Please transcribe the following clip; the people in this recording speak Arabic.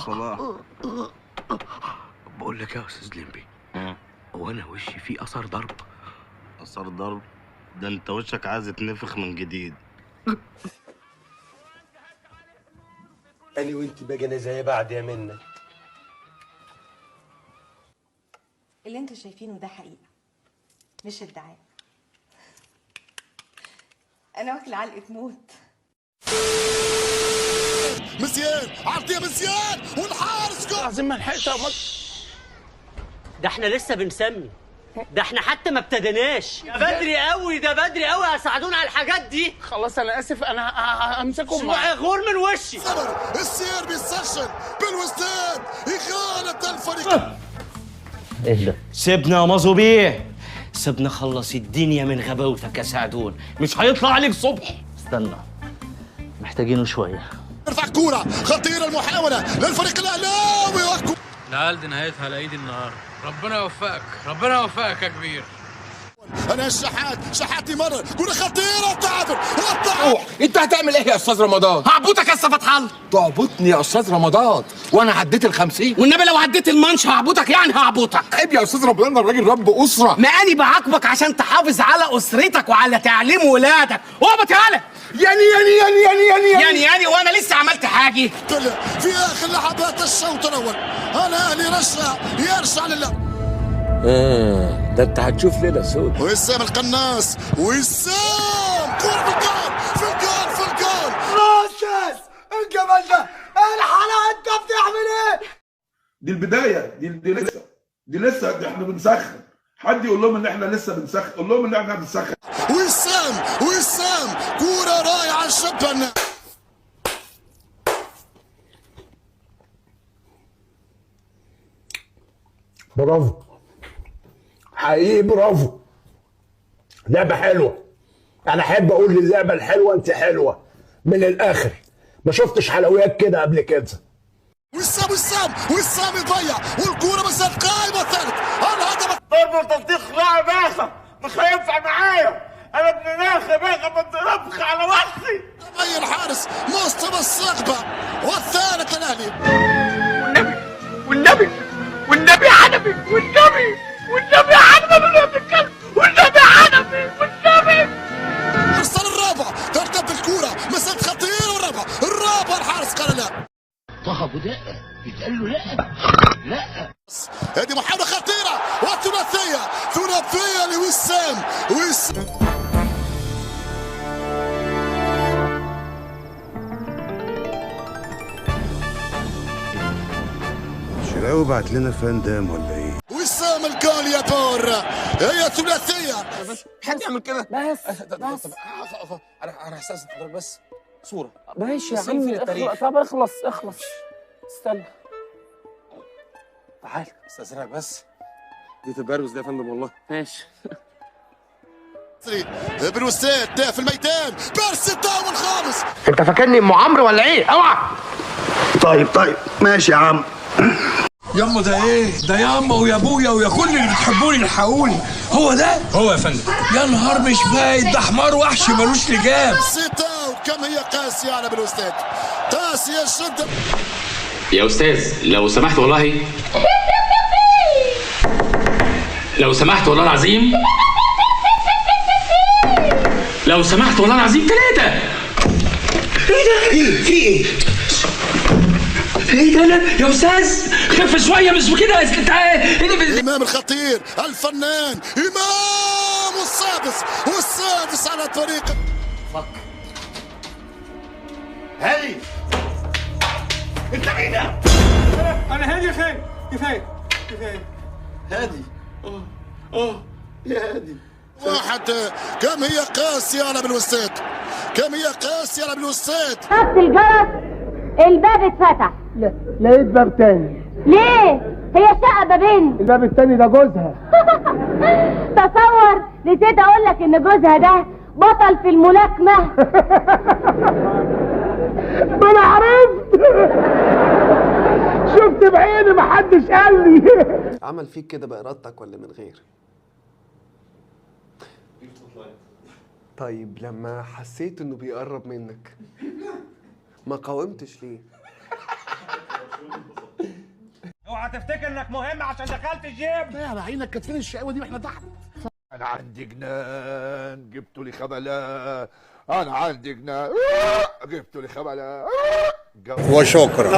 صلاح، بقول لك يا استاذ لمبي، هو انا وشي فيه اثر ضرب؟ اثر ضرب؟ ده انت وشك عايز يتنفخ من جديد. أنا وأنت بقينا زي بعض يا منى. اللي انتوا شايفينه ده حقيقة مش ادعاء. انا واكله علقة موت. مزيان عرضيه مزيان والحارس جول. لازم ما لحقتها. ده احنا لسه بنسمي، ده احنا حتى ما ابتديناش. ده بدري قوي، ده بدري قوي. هساعدونا على الحاجات دي. خلاص أنا آسف، أنا همسكهم معاك. غور من وشي. السير بيسجل بالوستاد إغالة الفريق. اهدى، سيبنا يا مازو بيه، سيبنا خلص الدنيا من غباوتك يا سعدون، مش هيطلع عليك صبح. استنى، محتاجينه شويه. ارفع كورة خطيرة المحاولة للفريق الأهلاوي. العيال دي نهايتها على ايدي النهارده. ربنا يوفقك، ربنا يوفقك يا كبير. أنا شحات يمرر كورة خطيرة وتعادل. انت هتعمل ايه يا استاذ رمضان؟ هعبطك يا استاذ فتح الله. تعبطني يا استاذ رمضان وانا عديت ال50؟ والنبي لو عديت المانش هعبطك، يعني هعبطك. عيب يا استاذ رمضان، الراجل رب اسره. ما اني بعاقبك عشان تحافظ على اسرتك وعلى تعليم ولادك. اقبط يالا. يعني وانا لسه عملت حاجه؟ في آخر لحظات الشوط الأول الأهلي يرجع لله. ده أنت هتشوف ليلة سود. وسام القناص، وسام كورة في الجول. راشد الجمال ده، الحلقة أنت بتعمل إيه؟ دي البدايه، دي لسه احنا بنسخن. حد يقول لهم ان احنا لسه بنسخن، قول لهم ان احنا بنسخن. وسام كورة رايعة شبا. برافو حقيقي، برافو. لعبة حلوة. أنا أحب أقول للعبة الحلوة أنت حلوة من الآخر. ما شفتش حلويات كده قبل كده. وسام يضيع والكورة بس قائمة ثالث. الهدف ضرب وتلطيخ لاعب آخر مش هينفع معايا. أنا ابن ناخب آخر بنضربك على وحدي. أي الحارس مصطفى الصقبة والثالث الأهلي. والنبي عنبي، والنبي عنبي من ابن الكلب، والنبي عنبي، والنبي. ارسل الرابع، ترتد الكورة مسات خطيرة، والرابع الحارس قال لا. طه ابو دقه يتقال له لا. هذه محاولة خطيرة ثلاثية لوسام. شراوي بعت لنا فندم ولا ايه؟ وسام الجول يا دور. هي ثلاثية. حد يعمل كده؟ بس انا هستاذن حضرتك بس صوره. ماشي يا فين التاريخ؟ طب اخلص استنى. تعال استاذنك بس. دي تبروز ده يا فندم والله. ماشي. بالوستاد ده في الميدان، بيرسي الداون الخامس. انت فاكرني ام عمرو ولا ايه؟ اوعى. طيب ماشي يا عم. ياما ده ايه؟ ده ياما ويا ابويا ويا كل اللي بتحبوني الحقوني. هو ده؟ هو يا فندم. يا نهار مش باين، ده حمار وحش ملوش لجام. ستة وكم هي قاسية على بالوستاد، قاسية جدا. يا استاذ لو سمحت والله، لو سمحت والله العظيم، لو سمحت والله العظيم. 3 ايه في ايه ده؟ لا يا استاذ خف شويه، مش كده انت. امام الخطير الفنان امام، والسادس على طريق. فكر هادي. انت مين ده؟ انا هادي يا خالد. كفايه هادي. يا هادي. واحد. كم هي قاسية على بالوستاد، خدت الجرس، الباب اتفتح. لا لقيت باب تاني. ليه؟ هي شقة بابين. الباب التاني ده جوزها. تصور نسيت اقول لك ان جوزها ده بطل في الملاكمة. ما انا عرفت. شفت بعيني محدش قال لي. عمل فيك كده بإرادتك ولا من غير؟ طيب لما حسيت انه بيقرب منك ما قاومتش ليه؟ اوعى تفتكر انك مهم عشان دخلت الجيم. يا على عينك كانت فين الشقاوه دي واحنا تحت؟ انا عندي جنان جبتوا لي خبلة، انا عندي جنان جبتوا لي خبلة وشكرا.